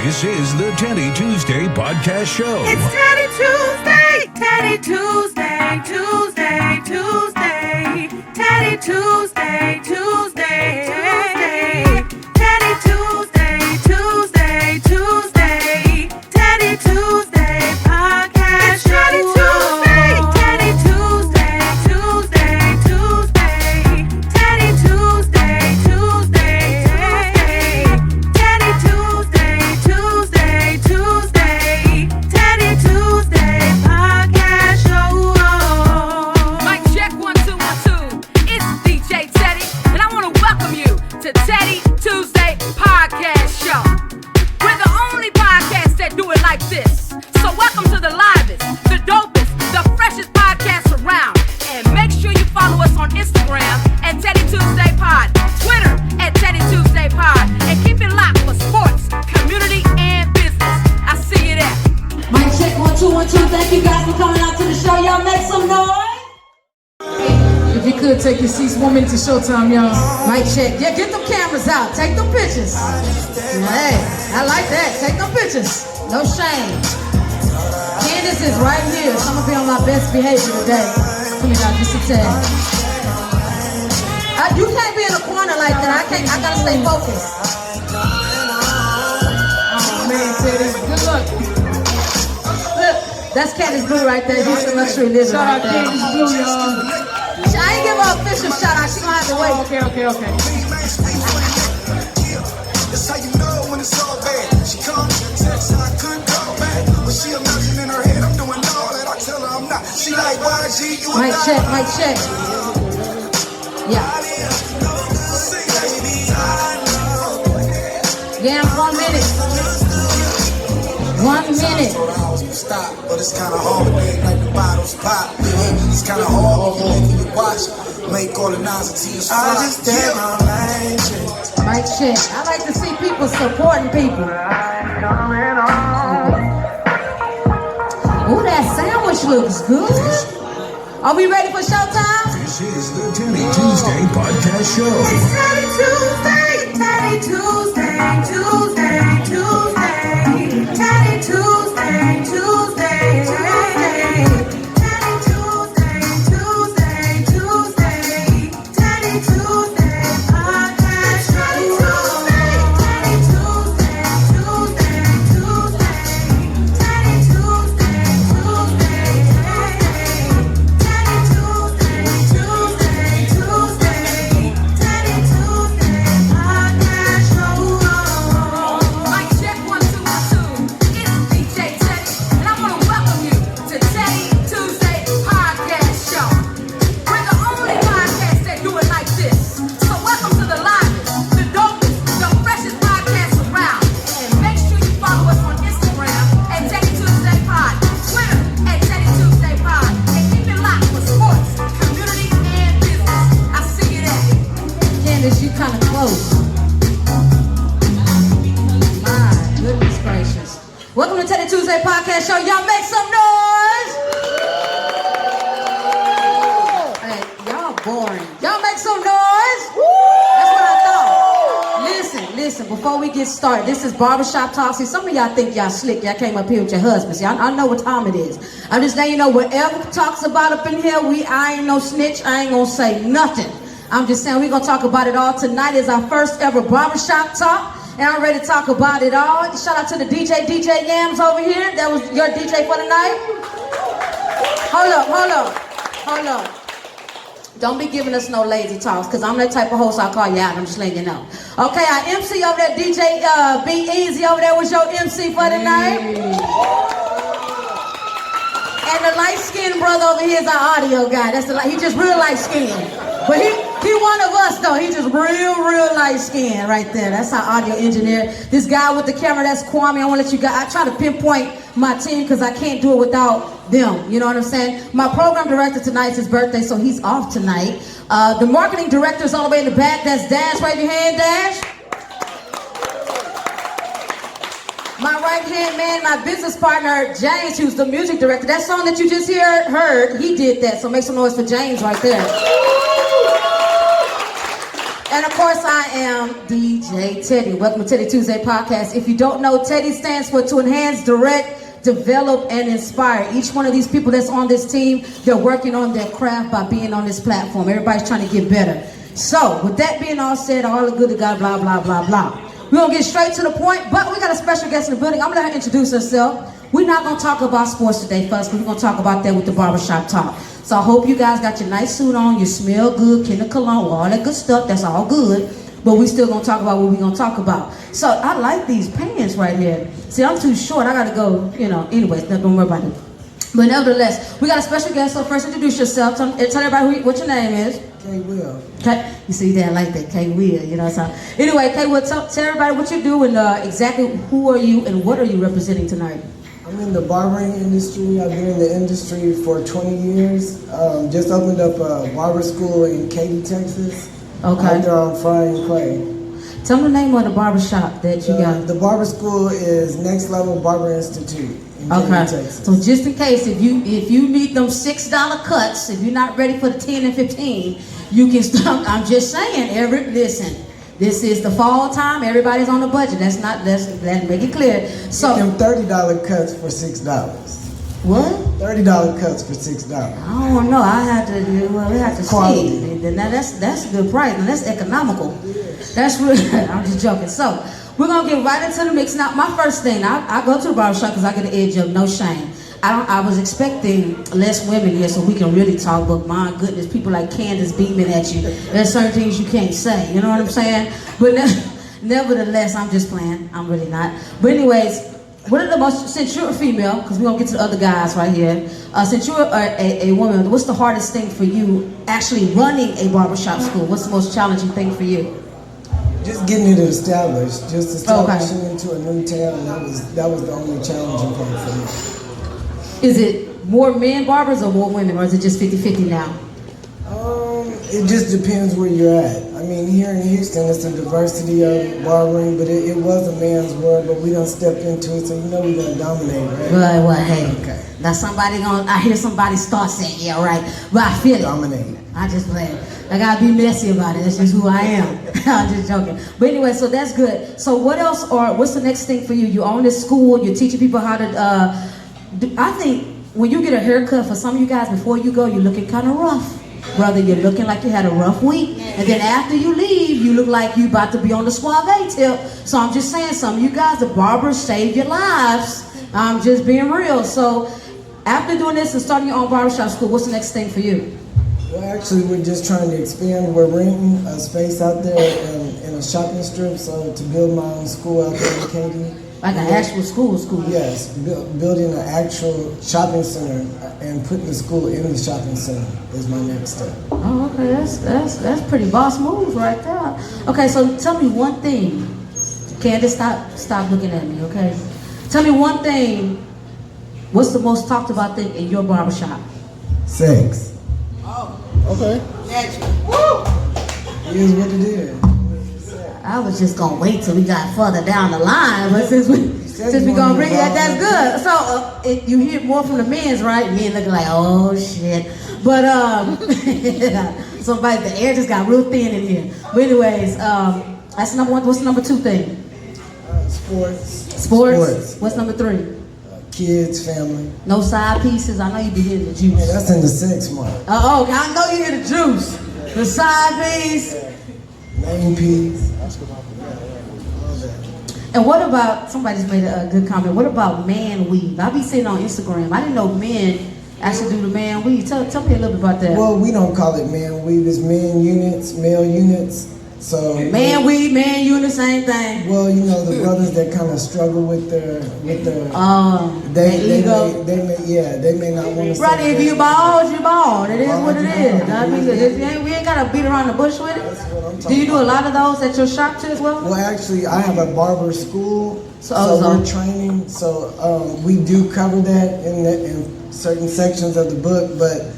This is the Teddi Tuesday Podcast Show. It's Teddi Tuesday, Teddi Tuesday, Tuesday, Tuesday, Teddi Tuesday, Tuesday, Tuesday, Teddi Tuesday, Tuesday, Tuesday, Teddi Tuesday Podcast Show. Teddi Tuesday, Tuesday, Tuesday, Teddi Tuesday, Tuesday, Teddi Tuesday, Tuesday, Tuesday, Teddi Tuesday Podcast Show. Mic check 1 2 1 2. It's DJ Teddy, and I want to welcome you to Teddi Tuesday Podcast Show. We're the only podcast that do it like this. So welcome to the livest, the dopest, the freshest podcast around. And make sure you follow us on Instagram at Teddi Tuesday Pod, Twitter at Teddi Tuesday Pod, and keep it locked for sports, community, and business. I see you there. Mic check 1 2 1 2. Thank you guys for coming out to the show. Y'all make some noise. If you could take your seats 1 minute to showtime, y'all. Mic check. Yeah, get them cameras out. Take them pictures. Hey, I like that. Take them pictures. No shame. Candace is right here. So I'm gonna be on my best behavior today. Come here, just a tad. You can't be in a corner like that. I gotta stay focused. Oh man, Teddy, good luck. Look, that's Candace Blue right there. He's the luxury living Shout right out there. Candace Blue, y'all. I ain't give her an official shout out. She gonna have to wait. Okay. That's how you know when it's all bad. She called me a text, I couldn't call back. But she imagine in her head, I'm doing all that. I tell her I'm not. She like, YG, you Mic check, mic check. Yeah. Yeah, 1 minute. 1 minute. Stop, but it's kind of hard, man. Like the bottles pop. It's kind of hard when you watch. Make all the nines and tears fly. I just did my life. Mic check. I like to see people supporting people. Ooh, that sandwich looks good. Are we ready for showtime? This is the Teddi Tuesday Podcast Show. It's Teddi Tuesday, Teddi Tuesday, Tuesday, Tuesday, Teddi Tuesday, Tuesday, Tuesday, Teddi Tuesday, Tuesday, Tuesday, Teddi Tuesday Podcast Show. Teddi Tuesday, Tuesday, Tuesday, Teddi Tuesday, Tuesday, Teddi Tuesday, Tuesday, Teddi Tuesday Podcast Show. Mic check 1 2 1 2. It's DJ Teddy, and I want to welcome you to Teddi Tuesday Podcast Show. We're the only podcast that do it like this. So welcome to the livest, the dopest, the freshest podcast around. And make sure you follow us on Instagram at Teddi Tuesday Pod, Twitter at Teddi Tuesday Pod, and keep it locked for sports, community, and business. I see you there. Candace, you kind of close. My goodness gracious. Welcome to Teddi Tuesday Podcast Show. Y'all make some noise. Hey, y'all boring. Y'all make some noise. That's what I thought. Listen, before we get started, this is Barbershop Talk. See, some of y'all think y'all slick. Y'all came up here with your husbands. Y'all, I know what time it is. I'm just letting you know, whatever talks about up in here, I ain't no snitch. I ain't gonna say nothing. I'm just saying we're gonna talk about it all. Tonight is our first ever Barbershop Talk. And I'm ready to talk about it all. Shout out to the DJ Yams over here. That was your DJ for the night. Hold up. Don't be giving us no lazy talks, because I'm that type of host. I'll call you out. I'm just letting you know. Okay, our MC over there, DJ Be Easy over there, was your MC for the night. And the light-skinned brother over here is our audio guy. He just real light-skinned. But he one of us, though. He just real light-skinned right there. That's our audio engineer. This guy with the camera, that's Kwame. I want to let you guys, I try to pinpoint my team because I can't do it without them. You know what I'm saying? My program director tonight's his birthday, so he's off tonight. The marketing director's all the way in the back. That's Dash. Wave your hand, Dash. My right-hand man, my business partner, James, who's the music director. That song that you just heard, he did that. So make some noise for James right there. And of course, I am DJ Teddy. Welcome to Teddi Tuesday Podcast. If you don't know, Teddy stands for to enhance, direct, develop, and inspire. Each one of these people that's on this team, they're working on their craft by being on this platform. Everybody's trying to get better. So, with that being all said, all the good to God, blah, blah, blah, blah. We're going to get straight to the point, but we got a special guest in the building. I'm going to let her introduce herself. We're not going to talk about sports today first, because we're going to talk about that with the Barbershop talk. So I hope you guys got your nice suit on, you smell good, Kinder Cologne, all that good stuff. That's all good. But we still going to talk about what we're going to talk about. So I like these pants right here. See, I'm too short. I got to go, anyways, don't worry about it. But nevertheless, we got a special guest. So first, introduce yourself. Tell everybody what your name is. K. Will. You see that, I like that, K. Will, so. Anyway, K. Will, tell everybody what you do and exactly who are you and what are you representing tonight? I'm in the barbering industry. I've been in the industry for 20 years. Just opened up a barber school in Katy, Texas. Okay. Out there on Frying Clay. Tell me the name of the barbershop that you got. The barber school is Next Level Barber Institute in Katy, Texas. So just in case, if you need them $6 cuts, if you're not ready for the 10 and 15, you can stop. I'm just saying, listen. This is the fall time. Everybody's on the budget. Let's make it clear. So them $30 cuts for $6. What? $30 cuts for $6. I don't know. We have to see. Now that's a good price. Now that's economical. That's real. I'm just joking. So we're gonna get right into the mix. Now, my first thing, I go to the barbershop because I get an edge of no shame. I was expecting less women here so we can really talk, but my goodness, people like Candace beaming at you. There's certain things you can't say, you know what I'm saying? But nevertheless, I'm just playing. I'm really not. But anyways, what are the most, since you're a female, because we're going to get to the other guys right here, since you're a woman, what's the hardest thing for you actually running a barbershop school? What's the most challenging thing for you? Just getting it established, just establishing into a new town, that was the only challenging part for me. Is it more men barbers or more women, or is it just 50-50 now? It just depends where you're at. I mean, here in Houston, it's a diversity of barbering, but it was a man's world, but we done stepped into it, so we're gonna dominate, right? Well, hey. Okay. Now I hear somebody start saying, yeah, right, but I feel it. Dominate. I just play it. I gotta be messy about it. That's just who I am. I'm just joking. But anyway, so that's good. So what's the next thing for you? You own this school, you're teaching people how to, I think when you get a haircut, for some of you guys, before you go, you're looking kind of rough. Brother, you're looking like you had a rough week. And then after you leave, you look like you about to be on the suave tip. So I'm just saying, some of you guys, the barbers save your lives. I'm just being real. So after doing this and starting your own barbershop school, what's the next thing for you? Well, actually, we're just trying to expand. We're renting a space out there in a shopping strip, so to build my own school out there in Katy. Like an actual school? Yes, building an actual shopping center and putting the school in the shopping center is my next step. Oh, okay, that's pretty boss moves right there. Okay, so tell me one thing. Candace, stop looking at me, okay? Tell me one thing. What's the most talked about thing in your barbershop? Sex. Oh, okay. magic. Woo! It is what it is. I was just gonna wait till we got further down the line, but since we gonna bring that, that's good. So you hear more from the men's, right? Men looking like, oh shit. But the air just got real thin in here. But anyways, that's number one. What's the number two thing? Sports. What's number three? Kids, family. No side pieces. I know you be hitting the juice. Yeah, that's in the sex mark. Oh, okay. I know you hear the juice. The side piece. Main piece. And what about, somebody just made a good comment, what about man weave? I be seeing on Instagram, I didn't know men actually do the man weave. Tell me a little bit about that. Well, we don't call it man weave, it's men units, male units. So man weave, man unit, same thing. Well, the brothers that kind of struggle with their ego. They may not want to. Right, if you bald, you bald. It is what it is. I mean, we ain't gotta beat around the bush with it. Do you do a lot of those at your shop too as well? Well, actually, I have a barber school, so we're training. So we do cover that in certain sections of the book, but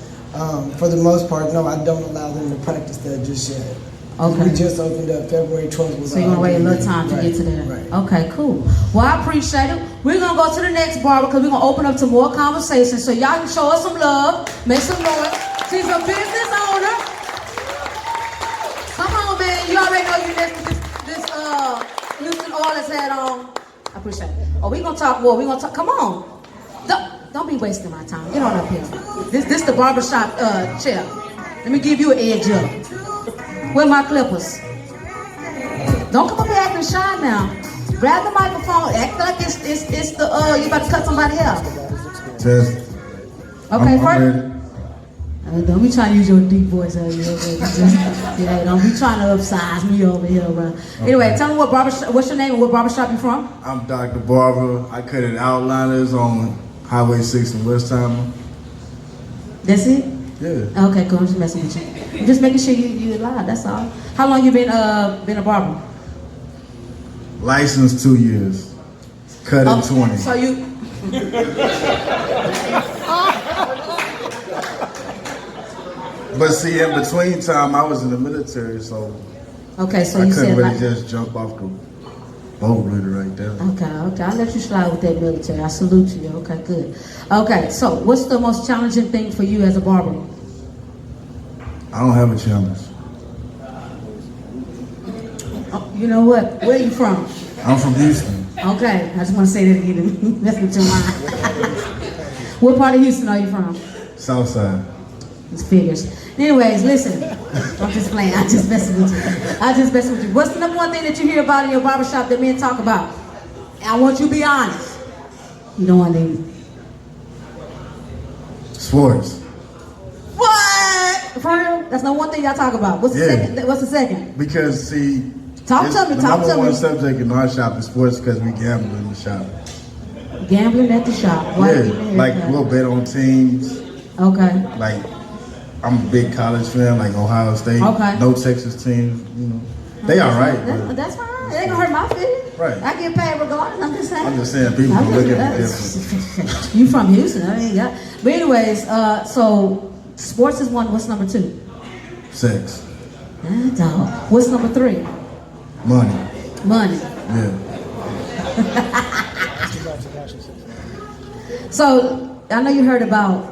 for the most part, no, I don't allow them to practice that just yet. Okay. We just opened up February 12th. So you're going to wait a little time to get to that. Right. Okay, cool. Well, I appreciate it. We're going to go to the next barber because we're going to open up to more conversation. So y'all can show us some love, make some noise. She's a business owner. Come on, man. You already oil hat on. I appreciate it. Oh, we gonna talk more. We gonna talk. Come on. Don't be wasting my time. Get on up here. This the barbershop chair. Let me give you an edge up. Where my clippers? Don't come up here acting shy now. Grab the microphone. Act like it's the you about to cut somebody else. Test. Okay, I'm first. ready. Don't be trying to use your deep voice out here. Yeah, don't be trying to upsize me over here, bro. Okay. Anyway, tell me what's your name and what barbershop you from? I'm Dr. Barber. I cut at Outliners on Highway 6 in Westheimer. That's it? Yeah. Okay, cool. I'm just messing with you. I'm just making sure you're alive, that's all. How long you been a barber? Licensed 2 years. Cut in 20. So you... But see, in between time, I was in the military, so okay, so I you couldn't said really like, just jump off the boat with it right there. Okay, I'll let you slide with that military. I salute you. Okay, good. Okay, so what's the most challenging thing for you as a barber? I don't have a challenge. Oh, you know what? Where are you from? I'm from Houston. Okay, I just want to say that again. That's what your mind. What part of Houston are you from? Southside. It's figures. Anyways, listen. I'm just playing. I just messing with you. What's the number one thing that you hear about in your barbershop that men talk about? I want you to be honest. You don't want to. Sports. What? For real? That's not one thing y'all talk about. What's the second? What's the second? Because see, talk to me. The number one subject in our shop is sports because we gamble in the shop. Gambling at the shop. Why like we'll bet on teams. Okay. Like I'm a big college fan, like Ohio State. Okay. No Texas teams, you know. They all right. That's fine. It ain't gonna hurt my feelings. Right. I get paid regardless. I'm just saying. People look at me different. You from Houston? I mean, yeah. But anyways, so sports is one. What's number two? Sex. Dog. What's number three? Money. Yeah. So I know you heard about.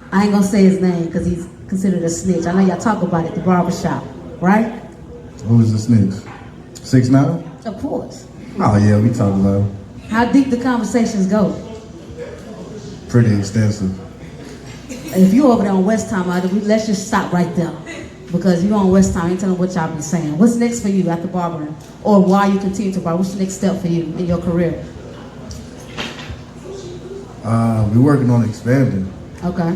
I ain't gonna say his name because he's considered a snitch. I know y'all talk about it at the barbershop, right? Who is the snitch? 6ix9ine? Of course. Oh yeah, we talk about it. How deep the conversations go? Pretty extensive. If you over there on Westheimer, let's just stop right there. Because you on Westheimer, ain't telling what y'all be saying. What's next for you after barbering? Or why you continue to barber? What's the next step for you in your career? We're working on expanding. Okay.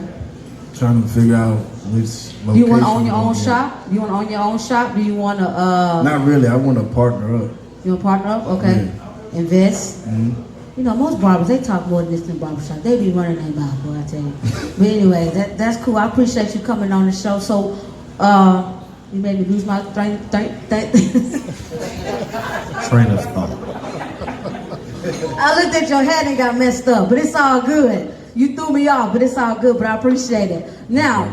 Trying to figure out which location. Do you want to own your own shop? Do you want to own your own shop? Do you want to... Not really. I want to partner up. You want to partner up? Okay. Yeah. Invest? Mm-hmm. You know, most barbers, they talk more than this in barbershop. They be running their mouth, boy, I tell you. But anyway, that's cool. I appreciate you coming on the show. So, you made me lose my train of thought. I looked at your head and got messed up, but it's all good. You threw me off, but it's all good, but I appreciate it. Now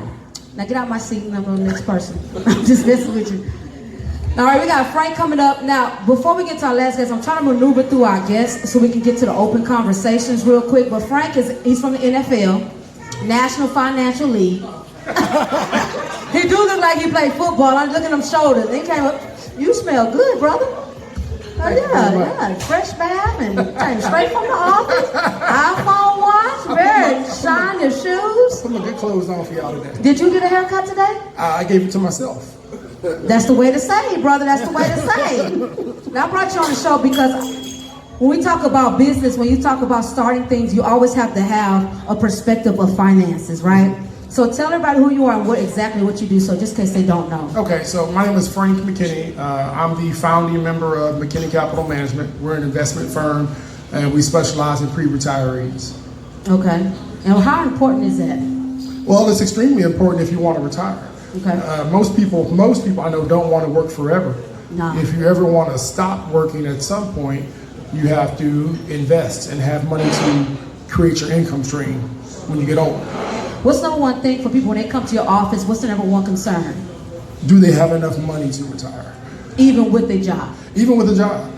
get out my seat and I'm on the next person. I'm just messing with you. All right, we got Frank coming up. Now, before we get to our last guest, I'm trying to maneuver through our guests so we can get to the open conversations real quick. But Frank he's from the NFL, National Financial League. He do look like he played football. I'm looking at him shoulders. He came up, you smell good, brother. Oh yeah, fresh bath and came straight from the office. iPhone watch, very shine your shoes. Some good clothes on for y'all today. Did you get a haircut today? I gave it to myself. That's the way to say, brother. That's the way to say. Now, I brought you on the show because when we talk about business, when you talk about starting things, you always have to have a perspective of finances, right? So tell everybody who you are and what you do, so just in case they don't know. Okay, so my name is Frank McKinney. I'm the founding member of McKinney Capital Management. We're an investment firm, and we specialize in pre-retirees. Okay. And how important is that? Well, it's extremely important if you want to retire. Okay. Most people I know don't want to work forever. No. If you ever want to stop working at some point, you have to invest and have money to create your income stream when you get older. What's number one thing for people when they come to your office? What's the number one concern? Do they have enough money to retire? Even with their job? Even with a job.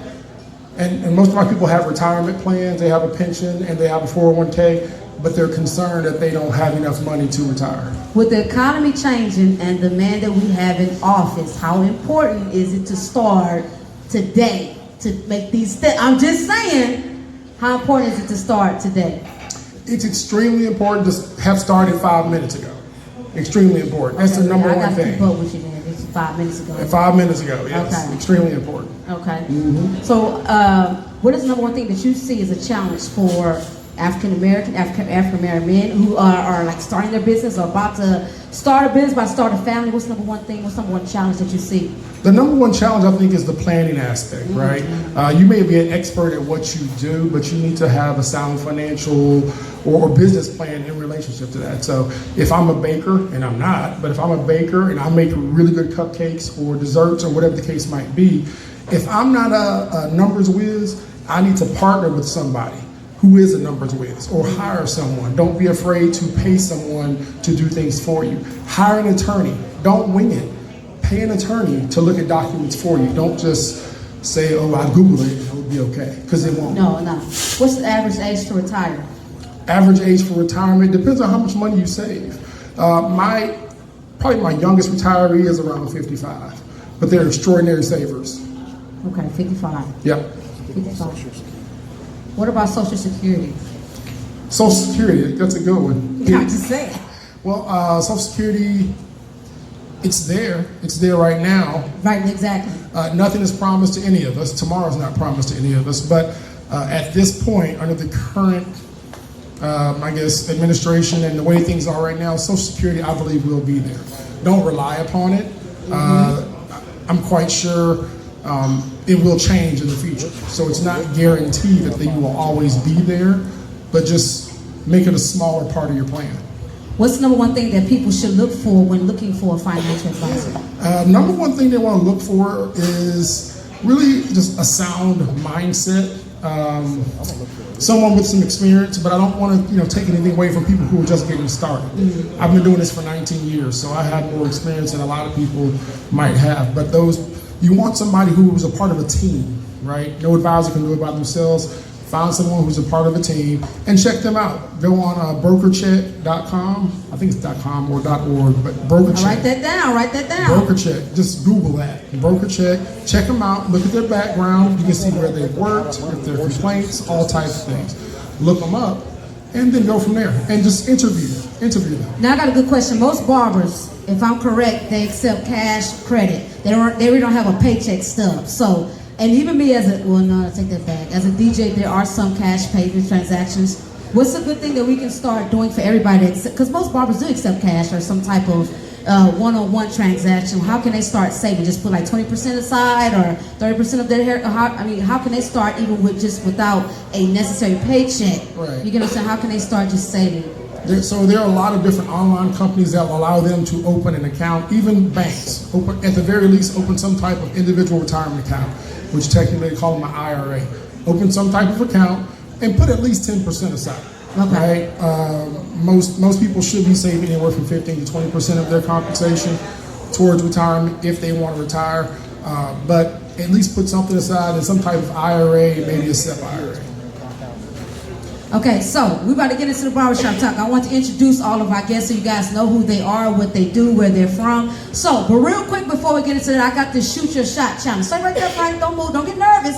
And most of my people have retirement plans, they have a pension, and they have a 401k, but they're concerned that they don't have enough money to retire. With the economy changing and the man that we have in office, how important is it to start today to make these steps? I'm just saying, how important is it to start today? It's extremely important to have started 5 minutes ago. Extremely important. That's the number one thing. I got to keep up with you, man. This is 5 minutes ago. 5 minutes ago, yes. Okay. Extremely important. Okay. So, what is the number one thing that you see as a challenge for African American men who are like starting their business or about to start a business, about to start a family? What's number one thing? What's number one challenge that you see? The number one challenge, I think, is the planning aspect, right? You may be an expert at what you do, but you need to have a sound financial or business plan in relationship to that. So if I'm a baker, and I'm not, but if I'm a baker and I make really good cupcakes or desserts or whatever the case might be, if I'm not a numbers whiz, I need to partner with somebody who is a numbers whiz, or hire someone. Don't be afraid to pay someone to do things for you. Hire an attorney. Don't wing it. Pay an attorney to look at documents for you. Don't just say, oh, I Googled it, it'll be okay, because it won't. No. What's the average age to retire? Average age for retirement depends on how much money you save. Probably my youngest retiree is around 55, but they're extraordinary savers. Okay, 55. Yep. 55. What about Social Security? Social Security, that's a good one. I'm just saying. Well, Social Security, it's there. It's there right now. Right, exactly. Nothing is promised to any of us. Tomorrow's not promised to any of us. But at this point, under the current, administration and the way things are right now, Social Security, I believe, will be there. Don't rely upon it. I'm quite sure it will change in the future. So it's not guaranteed that they will always be there, but just make it a smaller part of your plan. What's the number one thing that people should look for when looking for a financial advisor? Number one thing they want to look for is really just a sound mindset. Someone with some experience, but I don't want to take anything away from people who are just getting started. I've been doing this for 19 years, so I have more experience than a lot of people might have. But you want somebody who is a part of a team, right? No advisor can do it by themselves. Find someone who's a part of a team and check them out. Go on brokercheck.com. I think it's .com or .org, but brokercheck. Write that down. Brokercheck. Just Google that. Brokercheck. Check them out. Look at their background. You can see where they've worked, if there are complaints, all types of things. Look them up, and then go from there. And just interview them. Now I got a good question. Most barbers, if I'm correct, they accept cash credit. They really don't have a paycheck stub. So. And even me I take that back. As a DJ, there are some cash payment transactions. What's a good thing that we can start doing for everybody? Because most barbers do accept cash or some type of one-on-one transaction. How can they start saving? Just put like 20% aside or 30% of their hair? How can they start even without a necessary paycheck? Right. You get what I'm saying? How can they start just saving? So there are a lot of different online companies that will allow them to open an account. Even banks, at the very least, open some type of individual retirement account, which technically they call them an IRA. Open some type of account and put at least 10% aside. Okay. Right? Most people should be saving anywhere from 15 to 20% of their compensation towards retirement if they want to retire. But at least put something aside in some type of IRA, maybe a SEP IRA. Okay, so we're about to get into the barbershop talk. I want to introduce all of our guests so you guys know who they are, what they do, where they're from. So, but real quick before we get into that, I got this shoot your shot challenge. Stay right there, Frank. Don't move. Don't get nervous.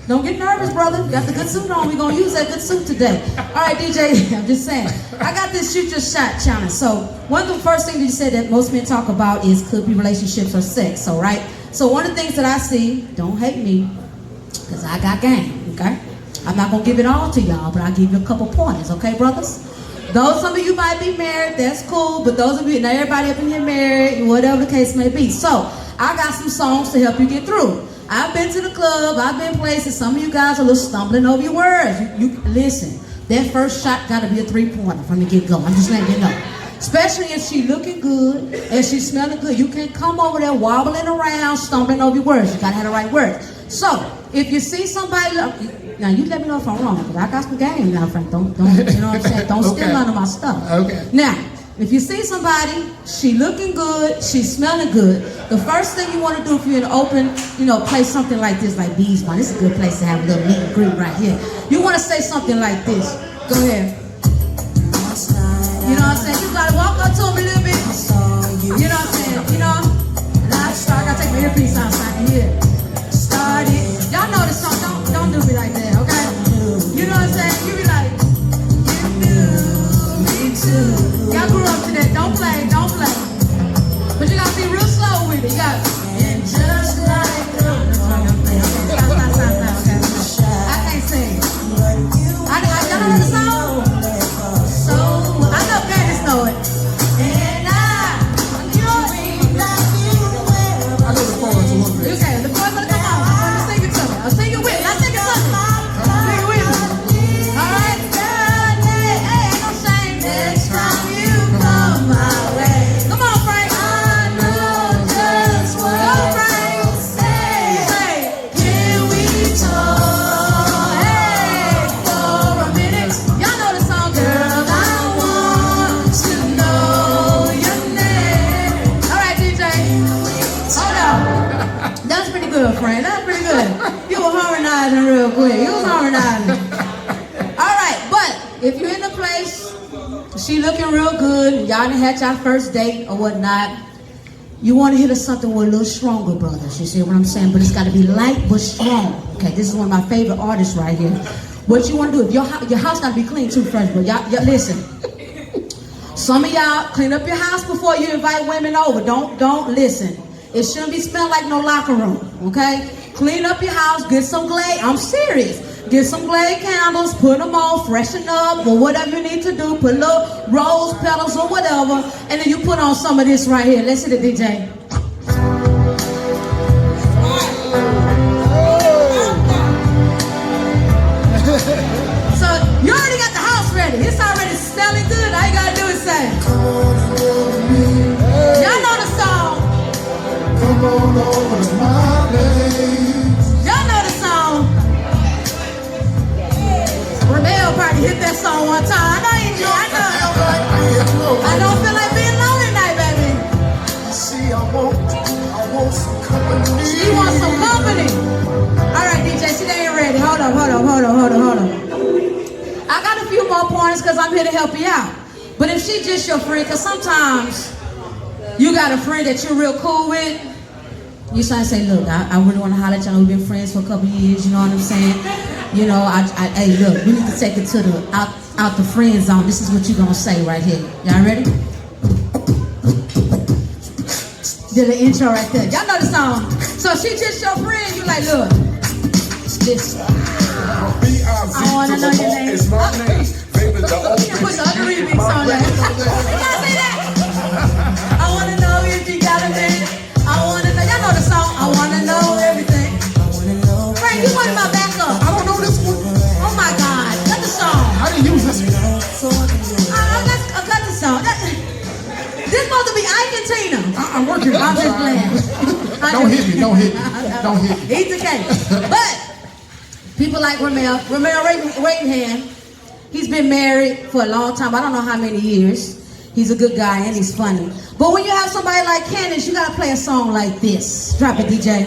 Don't get nervous, brother. You got the good suit on. We're going to use that good suit today. All right, DJ, I'm just saying. I got this shoot your shot challenge. So, one of the first things that you said that most men talk about is could be relationships or sex. So, right? So, one of the things that I see, don't hate me, because I got game, okay? I'm not going to give it all to y'all, but I'll give you a couple pointers, okay, brothers? Some of you might be married, that's cool, but those of you, not everybody up in here married, whatever the case may be. So, I got some songs to help you get through. I've been to the club, I've been places, some of you guys are a little stumbling over your words. You listen, that first shot got to be a 3-pointer from the get-go. I'm just letting you know. Especially if she looking good and she smelling good. You can't come over there wobbling around, stumbling over your words. You got to have the right words. So, if you see somebody, now you let me know if I'm wrong, because I got some game now, Frank. Don't you know what I'm saying? Don't steal none of my stuff. Okay. Now, if you see somebody, she looking good, she smelling good, the first thing you want to do if you're in an open, place something like this, like Bees Bar. This is a good place to have a little meet and greet right here. You want to say something like this. Go ahead. You know what I'm saying? You got to walk up to him a little bit. You know what I'm saying? And I got to take my earpiece out so I can hear it. Started. Y'all Y'all know the song. Don't do me like that, okay? You know what I'm saying? You be like, you do me too. Y'all grew up to that. Don't play. But you gotta be real slow with it. You got and just like stop. Okay. I can't sing. Y'all know the song? So I know Candace know it. And I know I know the chorus a little bit. okay, the boy gonna come on. Sing it to me. I'll sing it with me. I'll sing it to me. Sing it with me. All right. Hey, ain't no shame next time you come my way. Come on, Frank. I know just what. Go, Frank. Say, can we talk? Hey, for a minute. Y'all know the song, girl. I want to know your name. All right, DJ. Hold on. That's pretty good, Frank. That's pretty good. You were harmonizing real quick. You was harmonizing. All right, but if you're in the place, she looking real good, and y'all done had your first date or whatnot, you want to hit her something with a little stronger, brothers. You see what I'm saying? But it's got to be light but strong. Okay, this is one of my favorite artists right here. What you want to do, if your house got to be clean too, fresh, but y'all listen. Some of y'all clean up your house before you invite women over. Don't listen. It shouldn't be smelled like no locker room, okay? Clean up your house, get some Glade. I'm serious. Get some Glade candles, put them on, freshen up, or whatever you need to do. Put little rose petals or whatever, and then you put on some of this right here. Let's hit it, DJ. So you already got the house ready. It's already smelling good. All you gotta do is say. Y'all know the song. Come on over to my place. Y'all know the song. Rebel party hit that song one time. I know you do. I don't feel like being alone tonight, baby. See, I want some company. She wants some company. All right, DJ, she ain't ready. Hold on. I got a few more pointers because I'm here to help you out. But if she just your friend, because sometimes you got a friend that you're real cool with, you trying to say, look, I really want to holler at y'all. We've been friends for a couple of years, you know what I'm saying? You know, hey, look, we need to take it to the out the friend zone. This is what you're gonna say right here. Y'all ready? Did the intro right there. Y'all know the song. So she just your friend. You like, look, listen. I wanna know your name. It's my name. Baby, the You can put the other remix on there. You gotta say that. I wanna know if you got a minute. I wanna know. Y'all know the song. I wanna know everything. Frank, you wanted my backup. I don't know this one. Oh my God, cut the song. I didn't use this one. Cut the song. This supposed to be Ike and Tina. I'm working. I'm just playing. Don't hit me. Don't hit me. Eat the cake. But people like Ramel Ravenhand, he's been married for a long time. I don't know how many years. He's a good guy and he's funny. But when you have somebody like Candace, you gotta play a song like this. Drop it, DJ.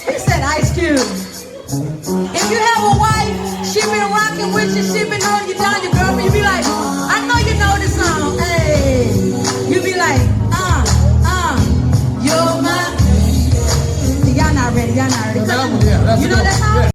He said Ice Cube. If you have a wife, she been rocking with you, she been holding you down, your girlfriend, you be like, I know you know this song. Hey, you be like, you're my. Y'all not ready. Yeah, You know that song?